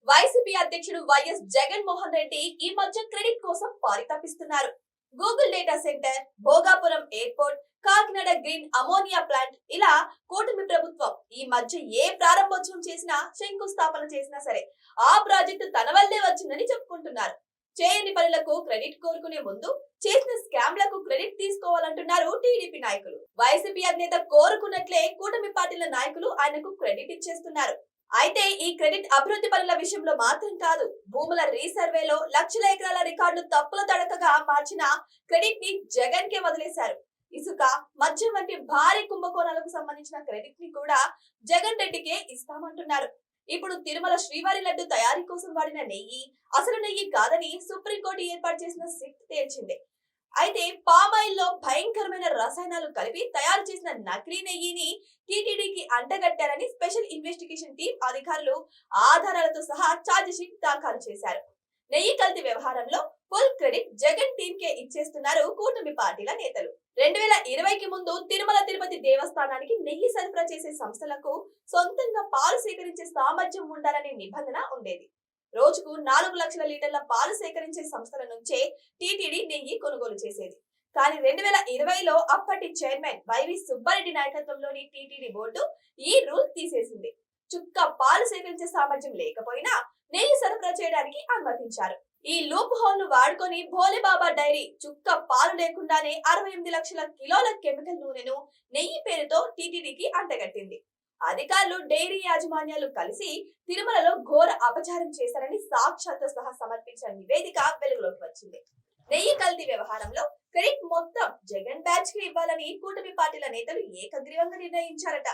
YCP అధ్యక్షుడు YS Jagan Mohan Reddy ఈ మధ్య క్రెడిట్ కోసం పరితపిస్తున్నారు. Google data center, Bhogapuram airport, Kakinada green ammonia plant ఇలా కూటమి ప్రభుత్వం ఈ మధ్య ఏ ప్రారంభోత్సవం చేసినా, శంకుస్థాపన చేసినా సరే ఆ ప్రాజెక్టు తన వల్లే వచ్చిందని చెప్పుకుంటున్నారు. చేయని పనులకు క్రెడిట్ కోరుకునే ముందు చేసిన స్కామ్లకు క్రెడిట్ తీసుకోవాలంటున్నారు టీడీపీ నాయకులు. వైసీపీ అధినేత కోరుకున్నట్లే కూటమి పార్టీల నాయకులు ఆయనకు క్రెడిట్ ఇచ్చేస్తున్నారు. అయితే ఈ క్రెడిట్ అభివృద్ధి పనుల విషయంలో మాత్రం కాదు, భూముల రీసర్వేలో లక్షల ఎకరాల రికార్డులు తప్పుల తడకగా మార్చిన క్రెడిట్ ని జగన్ కే వదిలేశారు. ఇసుక, మద్యం వంటి భారీ కుంభకోణాలకు సంబంధించిన క్రెడిట్ ని కూడా జగన్ రెడ్డికే ఇస్తామంటున్నారు. ఇప్పుడు తిరుమల శ్రీవారి లడ్డు తయారీ కోసం వాడిన నెయ్యి అసలు నెయ్యి కాదని సుప్రీంకోర్టు ఏర్పాటు చేసిన సిట్ తేల్చింది. అయితే పామాయిల్ లో భయంకరమైన రసాయనాలు కలిపి తయారు చేసిన నకిలీ నెయ్యిని టీటీడీకి అంటగట్టారని స్పెషల్ ఇన్వెస్టిగేషన్ టీం అధికారులు ఆధారాలతో సహా ఛార్జ్ షీట్ దాఖలు చేశారు. నెయ్యి కల్తీ వ్యవహారంలో ఫుల్ క్రెడిట్ జగన్ టీం కే ఇచ్చేస్తున్నారు కూటమి పార్టీల నేతలు. 2020కి ముందు తిరుమల తిరుపతి దేవస్థానానికి నెయ్యి సరఫరా చేసే సంస్థలకు సొంతంగా పాలు సేకరించే సామర్థ్యం ఉండాలనే నిబంధన ఉండేది. రోజుకు 4 లక్షల లీటర్ల పాలు సేకరించే సంస్థల నుంచే టీటీడీ నెయ్యి కొనుగోలు చేసేది. కానీ 2020లో అప్పటి చైర్మన్ వైవి సుబ్బారెడ్డి నాయకత్వంలోని టీటీడీ బోర్డు ఈ రూల్ తీసేసింది. చుక్క పాలు సేకరించే సామర్థ్యం లేకపోయినా నెయ్యి సరఫరా చేయడానికి అనుమతించారు. ఈ లూప్ హోల్ ను వాడుకొని భోలేబాబా డైరీ చుక్క పాలు లేకుండానే 68 లక్షల కిలోల కెమికల్ నూనెను నెయ్యి పేరుతో టీటీడీకి అంటగట్టింది. అధికారులు, డైరీ యాజమాన్యాలు కలిసి తిరుమలలో ఘోర అపచారం చేశారని సాక్ష్యాలతో సహా సమర్పించిన నివేదిక వెలుగులోకి వచ్చింది. నెయ్యి కల్తీ వ్యవహారంలో క్రెడిట్ మొత్తం జగన్ బ్యాచ్ కి ఇవ్వాలని కూటమి పార్టీల నేతలు ఏకగ్రీవంగా నిర్ణయించారట.